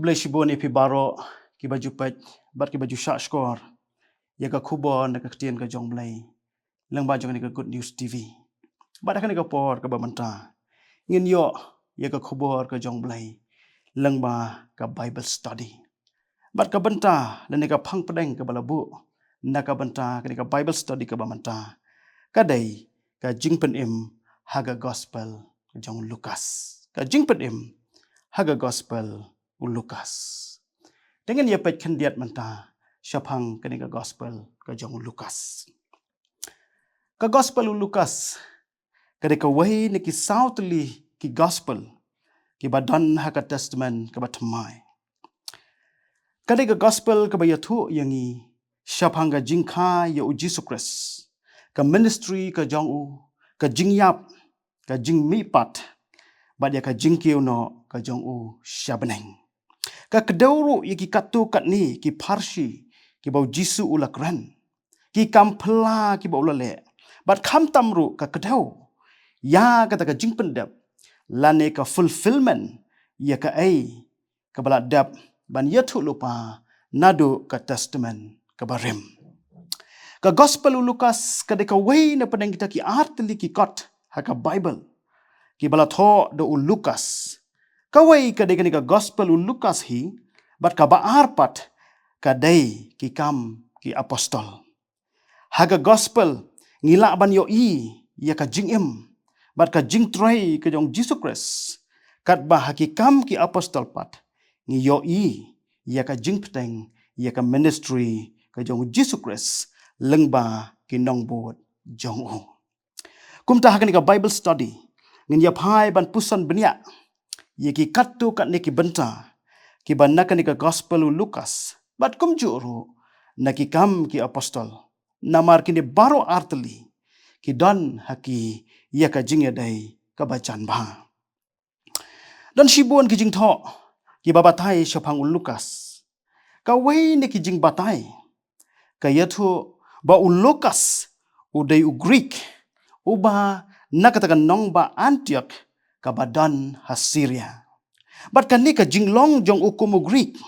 Bless shibon ipi baro ki baju pet bat ki baju syak skor ya ka kubon na ka ktien ka jong blai lang ba jong ni ka Good News TV bat ka ni ka por ka ba manta ngin yo ya ka kubor ka jong blai lang ba ka Bible study bat ka banta la ni ka phang pedeng ka balabu na ka banta ka ni ka Bible study ka ba manta ka dai ka jingpen im haga gospel ka jong Lukas ka jingpen im haga gospel Lukas. Dengan ia pet kendiat menta syapang kini ka gospel ka jong Lukas. Ka gospel Lukas kade ka wahi ni ki sautli ki gospel ki badan ha ka testament ka batmai. Kade ka gospel ka bayatu yangi syapang ka jingka ya u Jesus Christ. Ka ministry ka jong u ka jingyap ka jingmipat badia ka jingkiu no ka jong u syabeneng. Ka kedauru ki katu kat ni ki parsi ki bau jisu ulakran ki kampla ki bau lale bat kham tamru ka kedau ya kata ka jingpendap lane ka fulfillment ya ka ai ka baladap ban yatu lupa nadu ka testament ka barem ka gospel Lukas ka de ka wei na padang kita ki artli ki kot ha ka Bible ki balatho do Lukas kawai kadai ka gospel Lukas hi bat ka baar pat kadai ki kam ki apostol haga gospel ngila ban yo i ya ka jingim bat ka jingtrai ka jong Jesus Christ kat ba hakikam ki apostol pat ngi yo i ya ka jingpteng ya ka ministry ka jong Jesus Christ lengba ki nongbot jong o kumta hakani ka Bible study ngin ya phai ban pusan benia ye ki katu kat ni ki benta ki banaka ni ka gospel Lukas bat kum juru na ki kam ki apostol namar kini baro artli ki don haki ya ka jingya dai ka bacan ba dan shibun ki jing tho ki babatai syapang Lukas ka wei ni ki jing batai ka yathu ba Lukas udai u Greek uba nakatakan nong ba Antioch kabadan Hasiria. Bat kan ni ka jinglong jong ukumu Greek.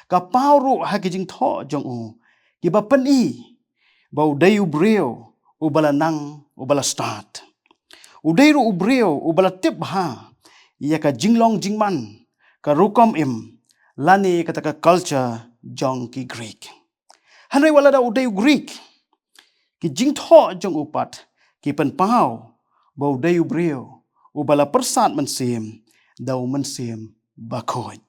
Ka pauru ha ki jing tho jong u. Ki ba pen i. Ba udayu breo ubala nang ubala start. Udairu ubreo ubala tip ha. Ia ka jinglong jingman. Ka rukom im. Lani kata ka culture jong ki Greek. Hanai wala da udayu Greek. Ki jing tho jong upat. Ki pen pau. Ba udayu breo. Ubala persat mensim, dau mensim bakoi.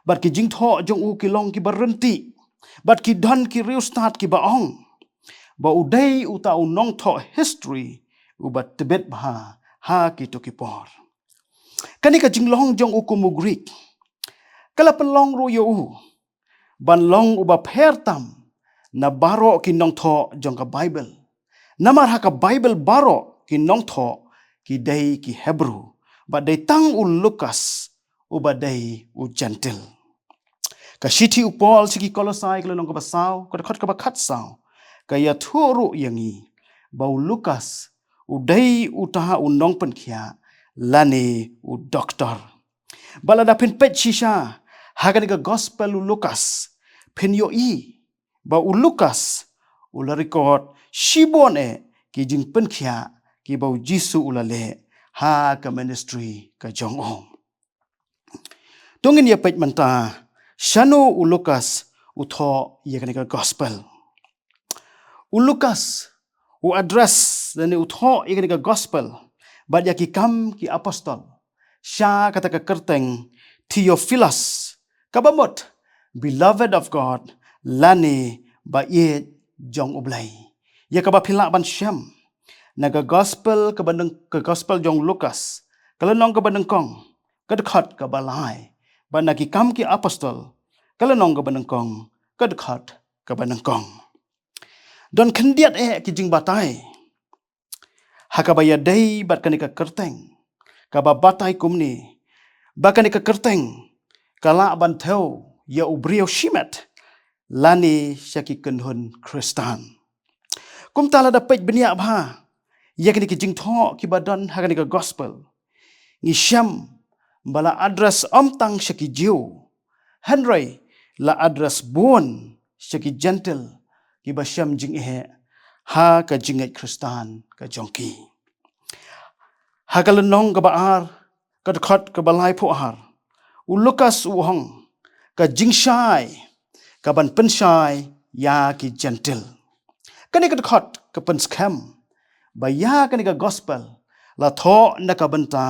Bat ki jing tho jong u ki long ki berhenti. Bat ki dan ki riu start ki baong. Ba udai uta unong tho history ubat tebet bah ha ki to ki por. Kani ka jing long jong u kumu Greek. Kala pelong ru yo u. Ban long uba pertam na baro ki nong tho jong ka Bible. Namar ha ka Bible baro ki nong tho ki dai ki Hebrew badai tang u Lukas u badai u gentil ka shiti u Paul siki Kolosai kalau nong ka basau ka khot ka bakhat sau ka ya thuru yangi bau Lukas u dai u taha u nong pen khia lani u doctor balada pin pet shisha hagan ka gospel u Lukas pin yo i bau Lukas u la record shibon e ki jing pen khia ki bau jisu ulale ha ka ministry ka jong o tungin ya pet manta shanu u Lukas u tho ye ka gospel u Lukas u address dan u tho ye ka gospel bad ya ki kam ki apostol sha kata ka kerteng Theophilus kabamot beloved of God lani ba ye jong ublai ya ka ba phila ban syam naga gospel ke gospel jong Lukas kalau nong ke benengkong ke dekat ke balai bana ki kam ki apostol kalau nong ke benengkong ke dekat ke benengkong don kendiat ki jing batai hakabaya dai bat kanika kerteng ka batai kumni bakanika kerteng kala ban theu ya ubrio shimet lani syaki kenhun Kristan kum tala dapat benia bha ya kini ki jing tho ki badan ha kini ka gospel ngi syam bala address om tang syaki jiu Henry la address bon shaki gentle ki ba sham jing ehe ha ka jingai Kristan ka jongki. Ha ka lenong ka ba ar ka khot ka balai pho har. U Lukas u hong ka jing shai ka ban pen shai ya ki gentle. Kani ka khot ka pen scam ba ya kani ka gospel la tho na ka banta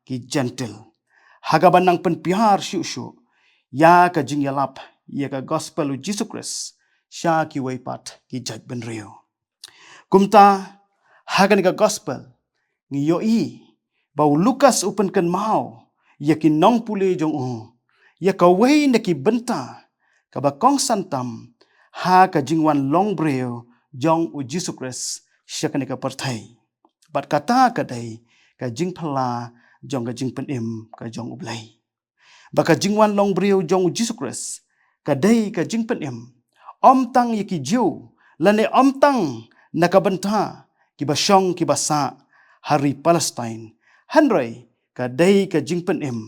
ki gentle. Ha ka ban nang pen piar shu shu ya ka jing yalap ya ka gospel u Jesus Christ sha ki way pat ki jaj ben rio. Kumta ha kani ka gospel ngi yo i bau Lukas upen kan mau ya ki nong pule jong ya ka way na ki benta ka ba kong santam ha ka jingwan long breo jong u Jesus Christ syakani ka parthai bat kata ka dai ka jing phala jong ka jing pen im ka jong ublai ba ka jingwan long breo jong u Jesus Christ ka dai ka jing pen im om tang ya ki jiu lane om tang na ka benta ki ba shong ki ba sa hari Palestine Henry ka dai ka jing pen im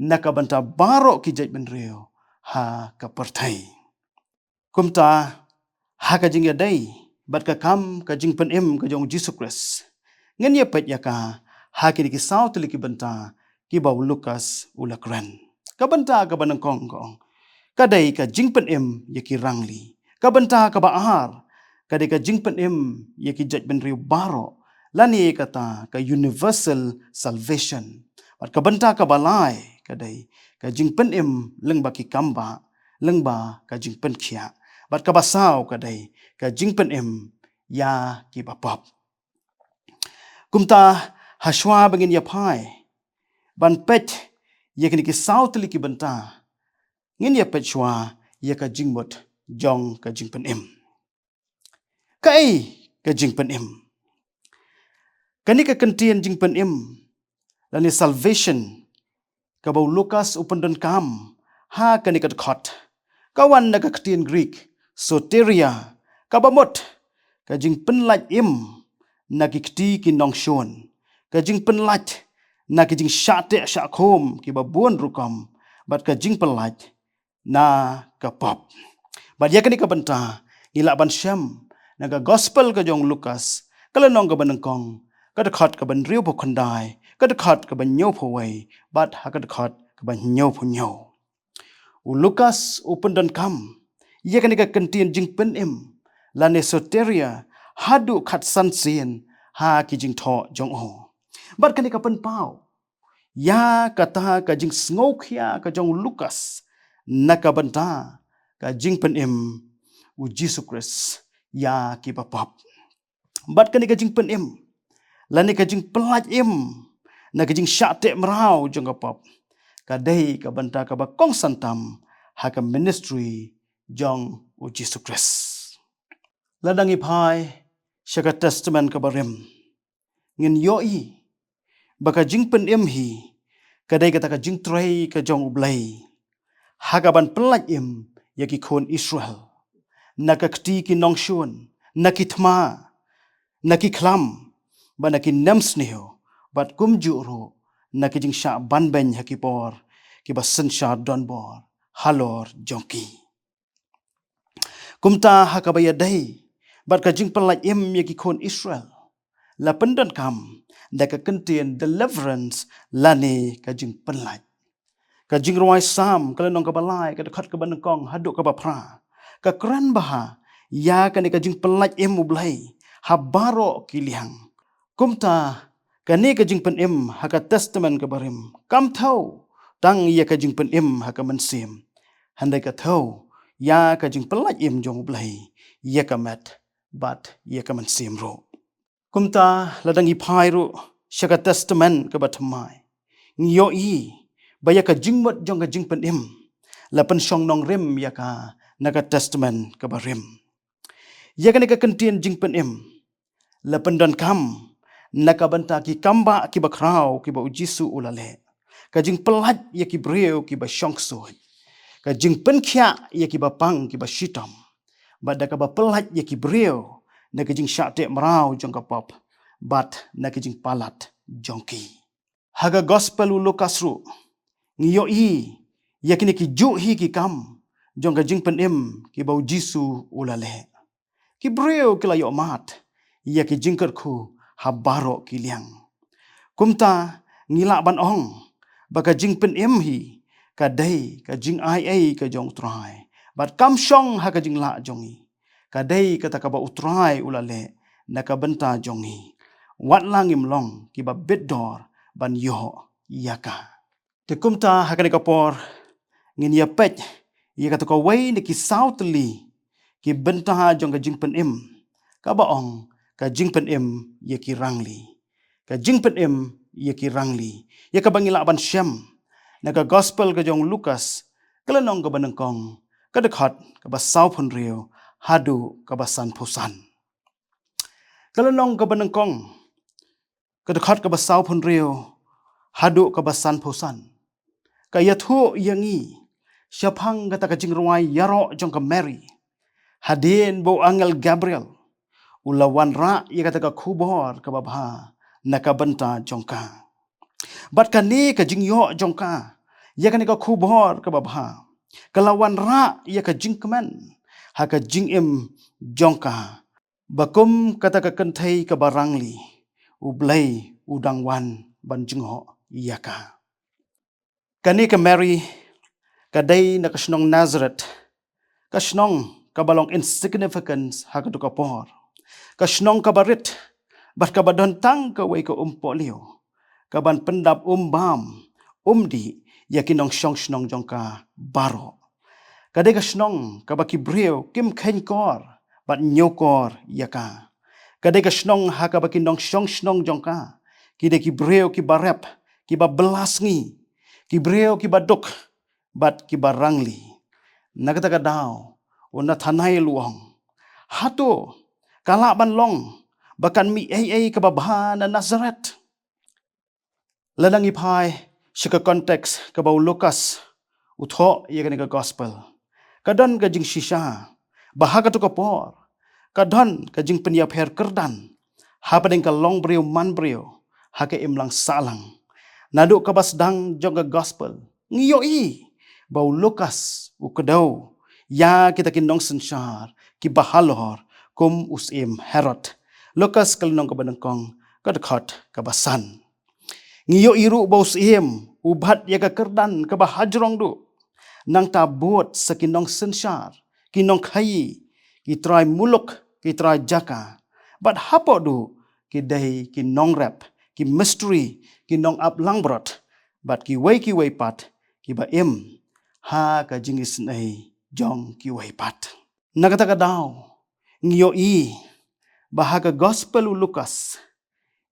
na ka banta baro ki jaj ben reo ha ka parthai kumta ha ka jing ya dai bat ka kam ka jing pen im ka jong Jesus Christ ngen ye pet ya ka ha ki saw tli ki banta ki ba Lukas ulakran ka banta ka banang kong kong ka dai ka jing pen im ye ki rangli ka banta ka ba ahar ka dai ka jing pen im ye ki jaj ben reo baro lani kata ka universal salvation bat ka banta ka balai ka dai ka jing pen im leng ba ki kamba leng ba ka jing pen khia bat ka basaw ka dai ka jing pen im ya ki bapap kumta hashwa bangin ya pai ban pet ye ki saw tli ki banta ngin ya pet shwa ye ka jing mot jong ka jing pen im kai ka jing pen im kani ka kentian jing pen im lani salvation ka bau Lukas upan dan kam ha kani ka khot kawan na ka ketian Greek soteria ka bamot ka jing pen laj im na ki kti ki nong shon ka jing pen laj na ki jing shate sha khom ki ba buon rukam bat ka jing pen laj na ka pop bat ya kani ka banta ila ban sham na ka gospel ka jong Lukas kala nong ka banangkong ka khot ka ban riu po khandai ka khot ka ban nyo po wai bat ha ka khot ka ban nyo po nyo u Lukas upen dan kam ye kani ka kentian jing pen im lane soteria hadu khat san sien ha ki jing tho jong ho bat kani ka pen pau ya kata ka jing sngok ya ka jong Lukas na ka banta ka jing pen im u Jesus Christ ya ki papap bat kani ka jing pen im lani ka jing pelaj im na ka jing syate merau jong ka pap ka dei ka banta ka ba kong santam ha ka ministry jong u Jesus Christ ladang ipai syaka testament ka barem ngin yoi baka jing pen im hi ka dei ka jing trai ka jong ublai ha ka ban pelaj im ya ki khon Israel na ka kti ki nong shun na ki thma na ki khlam ba na ki nem sneho bat kum ju ro na ki jing sha ban ben ha ki por ki ba sen sha don bor halor jongki kumta ha ka ba ya dai bat ka jing pelaj im ya ki khon Israel la pendan kam da ka kentien deliverance lani ka jing pelaj ka jing ruai sam kala nong ka balai ka khat ka ban kong hadu ka ba pra ka kran baha ya ka ni ka jing pelaj im ublai ha baro kiliang kumta kani ka jing pen im ha ka testament ka barim kam thau tang ya ka jing pen im ha ka mansim handai ka thau ya ka jing pelaj im jong ublai ya ka mat bat ya ka mansim ro kumta ladang i phai ro syaka testament ka batmai ngyo i baya ka jing mot jong ka jing pen im la pen shong nong rem ya ka na ka testament ka barim ya ka ni ka kentien jing pen im la pen dan kam na ka banta ki kamba ki bakrau ki ba ujisu ulale ka jing pelaj ya ki breu ki ba shong so ka jing pen khia ya ki ba pang ki ba shitam ba da ka ba pelaj ya ki breu na ka jing syate marau jong ka pop bat na ka jing palat jongki haga gospel u Lukas ru ngiyo i yakini ki ju hi ki kam jong ka jing pen im ki bau Jisu ulale. Ki breu ki layo mat ya ki jingker khu habaro ki liang. Kumta ngila ban ong baka jing pen im hi ka dai ka jing ai ka jong trai. Bat kam shong ha ka jing la jongi. Ka dai ka ta ka ba utrai ulale na ka benta jongi. Wat langim long ki ba bedor ban yo yaka. Te kumta ha ka ni kapor ngin ya pet ya ka to ka wei ni ki sautli ki benta jong ka jing pen im ka ba ong ka jing pen im ye ki rangli ka jing pen im ye ki rangli ye ka bangila ban syam na ka gospel ka jong Lukas kelenong ka banengkong ka dekhat ka ba sau pun rio hadu ka ba san pusan kelenong ka banengkong ka dekhat ka ba sau pun rio hadu ka ba san pusan ka yathu yangi syapang kata ka jing ruai yaro jong ka Mary hadin bo angel Gabriel ulawan ra ia kata ka khubor ka babha nakabenta jongka bat kani ka jingyo jongka ia kani ka khubor ka babha kalawan ra ia ka jingkemen ha ka jingim jongka bakum kata ka kenthai ka barangli ublai udangwan ban jingho iaka kani ka Mary kadai na kasnong Nazareth kasnong kabalong insignificance ha ka tukapor kasnong kabarit bat kabadon tang ka wei ka umpolio kaban pendap bam di yakinong syong snong jongka baro kadai kasnong kabaki breu kim khen kor bat nyokor yaka kadai kasnong ha kabaki nong syong snong jongka kide ki breu ki barep ki ba belasngi ki breu ki baduk bat ki barangli nagata kadao una thanai luong hatu kala ban long bakan mi ka babha na Nazareth ladang ipai shika konteks ka bau Lukas utho ye ka gospel kadon ka jing shisha bahaga tu kapor kadon ka jing penya pher kerdan ha padeng ka long breu man breu ha ka imlang salang nadu ka basdang jong ka gospel ngiyo bau Lukas ukadau ya kita kinong sensyar ki bahalor kum usim Herod Lukas kalinong kabanengkong kadekhat kabasan ngiyo iru bau usim ubat ya ka kerdan kabahajrong du nang tabut sakinong sensyar kinong khai ki try muluk ki try jaka but hapo du ki dai ki nong rap ki mystery ki nong up langbrot but ki wei pat ki ba im ha ka jingis nei jong ki wei pat nagata ka daw ngiyo bahaga gospel u Lukas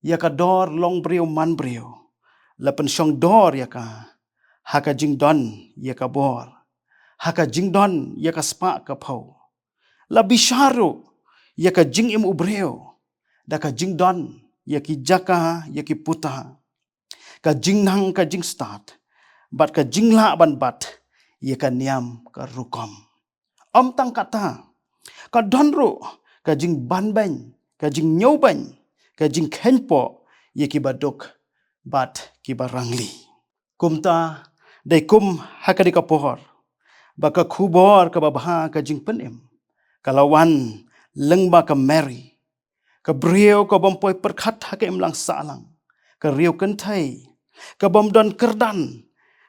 yaka dor long breu man breu lapen syong dor yaka haka jing don yaka bor haka jing don yaka spa ka pau la bisharu yaka jing im ubreu daka jing don yaki jaka yaki puta ka jing nang ka jing start bat ka jing la ban bat yaka niam ka rukom om tang kata ka don ru ka jing ban ban ka jing nyau ban ka jing khenpo yaki baduk bat ki barangli kumta dai kum hakadi ka pohor baka khubor ka babha ka jing penim kalawan lengba ka Mary ka breu ka bompoi perkhat ha ka imlang salang ka riu kenthai ka bom don kerdan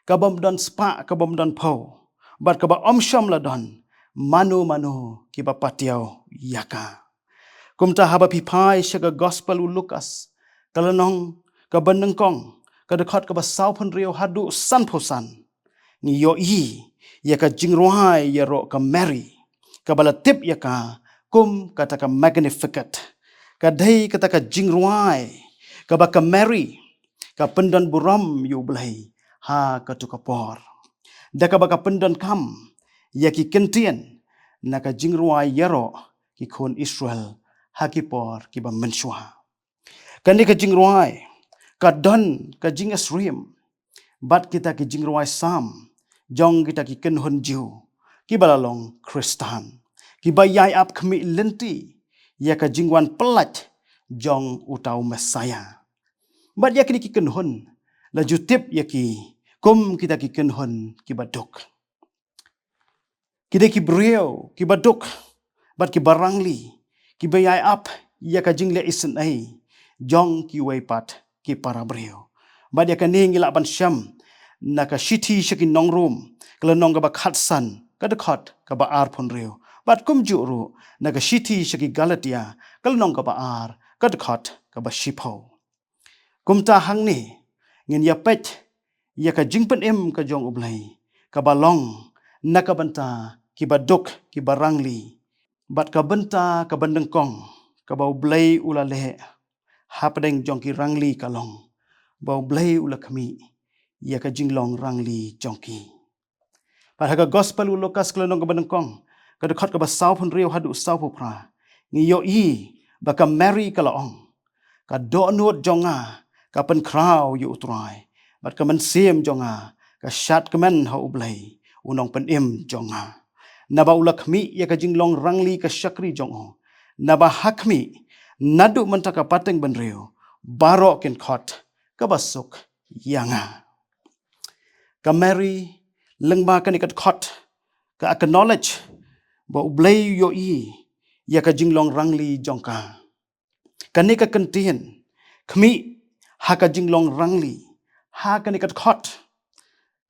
ka bom don spa ka bom don pau bat ka ba omsham la don manu ki ba patiao yaka kumta haba pipai shaga gospel u Lukas kalanong ka banengkong ka dekhat ka ba saupun riu hadu san posan ni yo yaka jingruai yaro ka Mary ka bala tip yaka kum kata ka magnificat ka dai kata ka jingruai ka ba ka Mary ka pendan buram yu blai ha ka tu kapor da ka ba ka pendan kam yaki kentien na ka jingruai yaro ki khon Israel hakipor ki ba menshua kani ka jingruai ka don ka jingas rim bat kita ki jingruai sam jong kita ki kenhon jiu ki balalong Kristan ki bayai ap kemi lenti ya ka jingwan pelat jong utau Mesaya bat ya kini ki kenhon la jutip ya ki kum kita ki kenhon ki baduk. Kita ki breo ki baduk bat ki barangli ki bayai up ya ka jingle isen ai jong ki weipat ki para breo. Bat ya ka ning ila ban syam na ka shiti shakin nong room kala nong ka ba khatsan ka dekot ka ba ar pon reo. Bat kum juru na ka shiti shaki galatia kala nong ka ba ar ka dekot ka ba shipo. Kum ta hang ni ngin ya pet ya ka jingpen em ka jong ublai ka ba long na ka banta ki baduk ki barangli bat ka benta ka bandengkong ka ba ublai ula lehe hapdeng jong ki rangli kalong ba ublai ula kami ya ka jinglong rangli jongki. Pat haga gospel ulokas kelenong ka bandengkong ka dekot ka ba sau pun riu hadu sau pupra ngi yo i ba ka Mary ka laong ka do nuot jonga ka pen kraw yu utrai bat ka men sim jonga ka shat kemen ha ublai unong pen im jonga naba ulak mi ya ka jinglong rangli ka syakri jongo naba hakmi nadu mentaka pateng benreo baro ken khot ka basuk yanga ka Mary lengba kan ikat khot ka acknowledge ba ublai yo i ya ka jinglong rangli jongka kani ka kentien khmi ha ka jinglong rangli ha kan ikat khot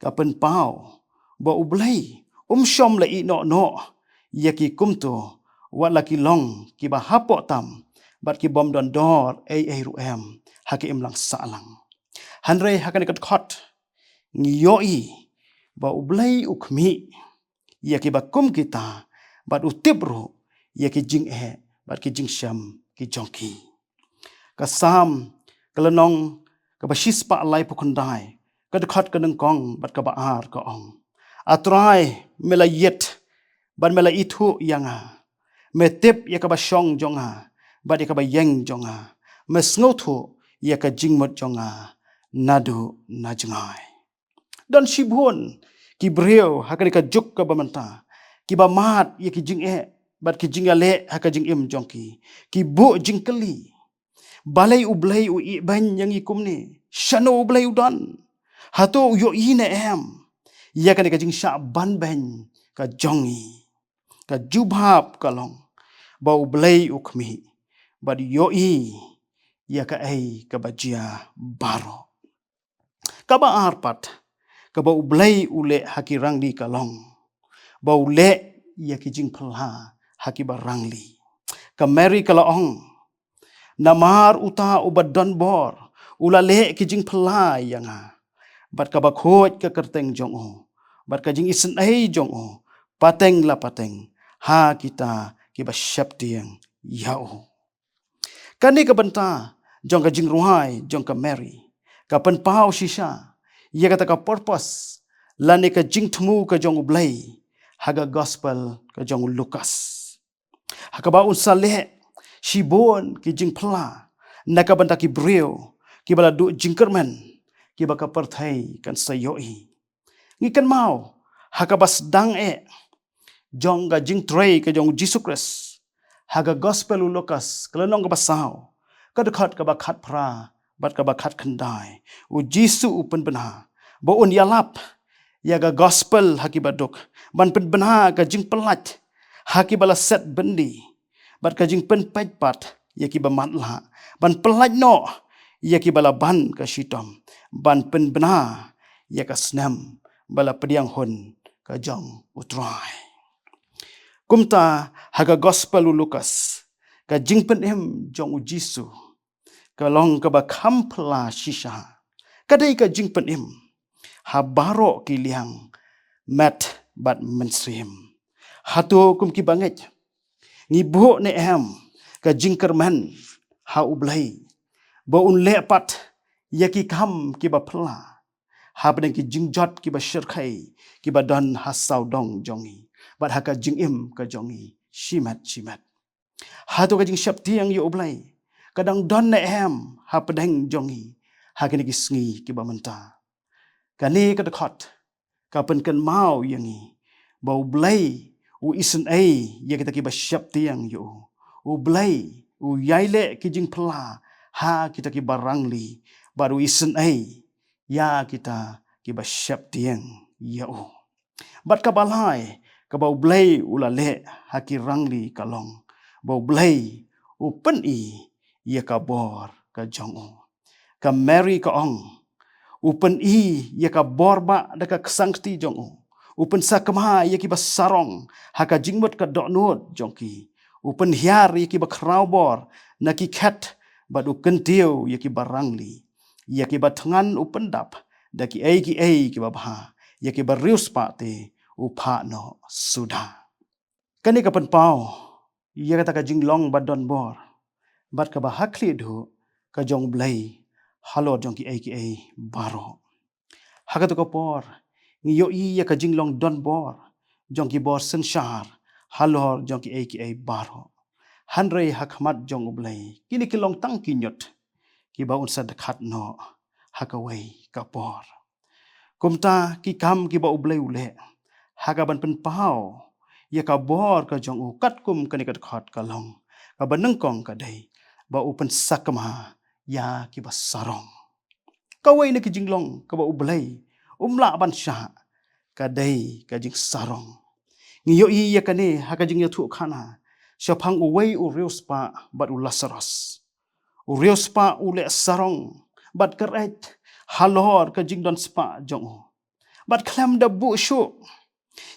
ka pen pau ba ublai syom la i no ya ki kumto wat la ki long ki ba hapo tam bat ki bom don dor ai ruem ha ki im lang salang hanre ha kan ikat khot ngi yo i ba ublai ukmi ya ki ba kum kita bat utibro ya ki jing bat ki jing syam ki jongki ka sam kelenong ka ba shispa lai pukundai ka dekhot ka nengkong bat ka ba ar ka ong atrai mela yet ban mela itu yanga metip ya ka ba syong jonga bat ya ka ba yeng jonga mesngotu ya ka jingmot jonga nadu najngai dan shibun ki breu ha ka juk ka ba manta ki ba mat ya ki jing bat ki jing ale ha ka jing im jongki ki bu jing keli balai ublai u i ban yang ikum ni shano ublai udan hato yo ine ya kan ka jing sha ban ben ka jongi ka jubhap kalong ba ublai ukmi bad yo i ya ka ai ka bajia baro ka ba arpat ka ba ublai ule hakirang di kalong ba ule ya ki jing phala haki barangli ka Mary kalong namar uta ubad don bor ula le ki jing phala yanga bat ka ba khoj ka kerteng jong bat ka jing isen ai jong pateng la pateng ha kita ki ba syap tiang yao kani ka benta jong ka jing ruhai jong ka Mary ka pen pau shisha ya kata ka purpose lani ka jing temu ka jong ublai haga gospel ka jong Lukas haka ba unsale shibon ki jing phala naka benta ki breu ki bala du jingkerman ki ba ka perthai kan sayoi ngikan mau haka bas dang jong ga jing tray ka jong Jesus Christ haga gospel Lukas kelenong ka basau ka dekhat ka ba khat phra bat ka ba khat khandai u Jisu upen bena bo un yalap ya ga gospel haki baduk ban pen bena ka jing pelat haki bala set bendi bat ka jing pen pat ya ki ba matla ban pelat no ya ki bala ban ka shitom ban pen bena ya ka snam bala pediang hun ka jong utrai kumta haga gospel Lukas ka jing pen em jong u Jisu ka long ka ba khampla shisha kadai ka jing pen em habaro ki liang mat bat menstream hatu kum ki banget ngibu ne ka jingkerman ha ublai bo un lepat yaki kam ki ba phla ha ben ki jingjot ki ba shirkhai ki ba don hasau dong jongi bat ha ka jingim ka jongi shimat hatu ka jing syaptiang yu ublai kadang don ne ha pedeng jongi ha ki sngi ki ba menta kani ka dekhot ka pen kan mau yangi bau blai u isen ai ya kita ki ba syaptiang yu u blai u yaile ki jing phla ha kita ki barangli baru isen ai ya kita kiba syap tiang yau. Bat ka balai ka bau blai ulale haki rangli kalong. Bau blai upen ia ka bor ka jong ka Mary ka ong. Upen ia ka bor ba da ka kesangti jong Upen sakama ia ki basarong haka jingmut ka doknut jongki. Upen hiar ia ki bakraubor na ki kat badu kentiu ia ki barangli. Ia ki batangan upen dap da ki ei ki babha. Ia ki barius pa te upa no sudah. Kani ka penpau ia kata ka jinglong badon bor. Bat ka bahakli du ka jong blai halo jong ki ei baro. Haka tu ka por ngiyo iya ka jinglong don bor jong ki bor sensyar halor jong ki ei baro. Hanrei hakmat jong blai kini kilong tang kinyot ki baun sa dekat no hakawai ka por. Kumta ki kam ki ba ublai ule haka ban penpau ia ka bor ka jong kat kum kani kat khat kalong ka banengkong ka dai ba upen sakama ya ki basarong. Kawai na ki jinglong ka ba ublai umla ban syah kadai kajing sarong. Ngiyo iya kane haka jing ya tu kana. Syapang uway urios pa bat ulasaros. Urios pa ule sarong bat keret halor kajing don spa jong. Bat klam da bu syu.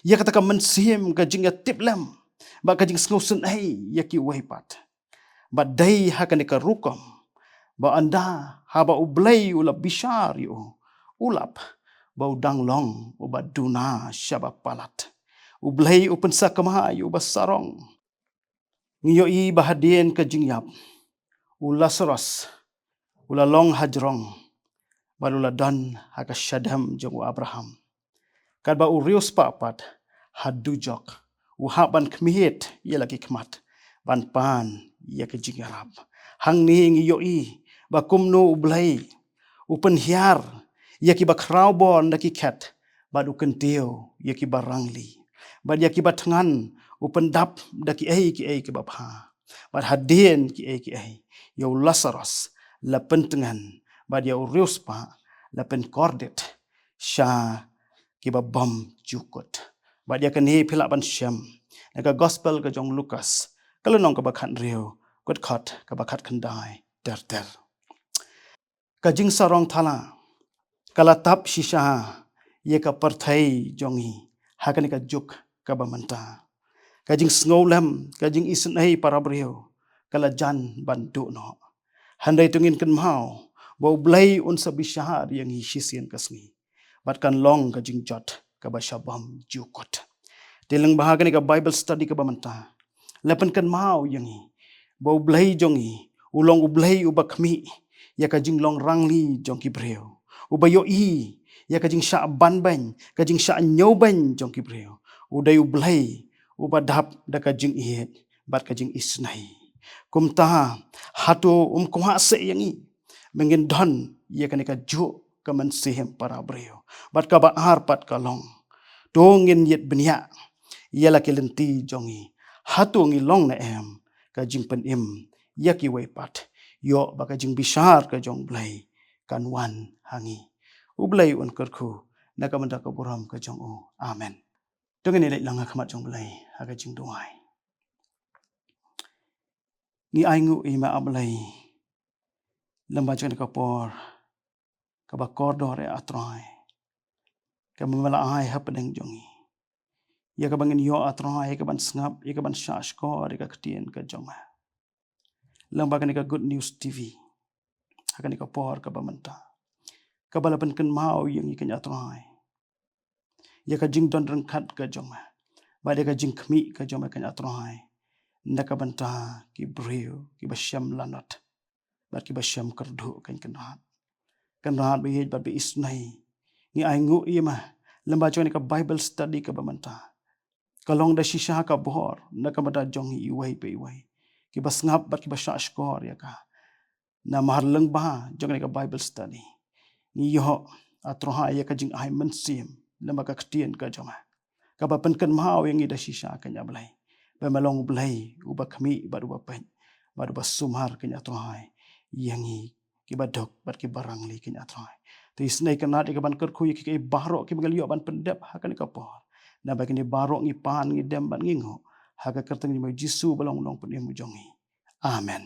Ya kata ka mensim kajing ya tip lem. Bat kajing sngusun ya ki uway pat. Bat day haka ni ka rukom. Ba anda haba ublay ulap bishar yu. Ulap bau danglong ubat duna syaba palat. Ublay upen sakama yu basarong. Ngiyo i bahadien ke jingyap. Ula seros. Ula long hajrong. Balula dan haka syadam jong Abraham. Kad ba urius papat hadujok. Uhaban kemihit ia lagi kemat. Ban pan ia ke jingarap. Hang ni ngiyo i bakumno ublay. Upen hiar. Ia ki bakraubon da ki kat. Badu kentiu. Ia ki barangli. Bad ia ki batangan. Upendap da ki ki babha. Bad hadien ki ei. Yau Lazarus. La pentengan. Bad yau rius pa. La pen kordet. Sya ki babam jukut. Bad ia kani pilak ban syam. Naka gospel ke jong Lukas. Kalau nong ke bakat riu. Kut kot ke bakat kendai. Der. Kajing sarong thala. Kalatap shisha ye ka parthai jongi hakani ka juk ka bamanta kajing sngolam kajing isnai parabrio kala jan bandu no handai tungin kan mau bau blai un sabishahar yang hisien kasni bat kan long kajing jot ka bashabam jukot teleng bahagani ka Bible study ka bamanta lapan kan mau yangi bau blai jongi ulong ublai ubakmi ya kajing long rangli jongki breu ubayo ya kajing sya banban kajing sya nyoban jong kibreo uday ublay ubadap da kajing iet bat kajing isnai kumta hatu kuha se yangi mengin don ya kanika ju kaman sihem para breo bat ka baar pat kalong dongin yet benya ya laki lenti jongi hatu ngi long na em kajing pen im ya ki wei pat yo ba kajing bishar ka jong blay kanwan hangi ublay un kerku nakamanda ka buram ka jong o amen tungin ilai langa khamat jong blay haga jing duai ni aingu ima ablay lamba jong ka por ka ba kordor e atrai ka mamala ai hapdeng jongi ya ka bangin yo atrai ka ban sngap ya ka ban shash ko ka ktien ka jong lamba ka good news tv haga ni ka por ka ba manta kabalapan kan mau yang ikan atrai ya ka jing don rengkat ka jong ba de ka jing khmi ka jong kan atrai ndaka banta ki breu ki basyam lanat ba ki basyam kerdu kan kenat be ba be isnai ni aingu ima lamba jong ka Bible study ka bamanta kalong da shisha ka bohor ndaka bata jong i wai pe wai ki basngap ba ki basha skor ya ka na mahar leng ba jong ka Bible study ni yo atroha ya ka jing ai mensim lama ka ktien ka jama ka ba pen kan mau yang ida shisha ka nya blai ba malong blai uba khmi ba du ba pen ba du ba sumhar ka nya atroha yang kibadok bat kibarang li kinya trai. Ti snai kanat ikaban kerkui ki barok ki magal yo ban pendep hakan kapor. Na bakin di barok ngi pan ngi dem ban ngingo. Haka kerteng ni Jisu balong nong pun mujongi. Amen.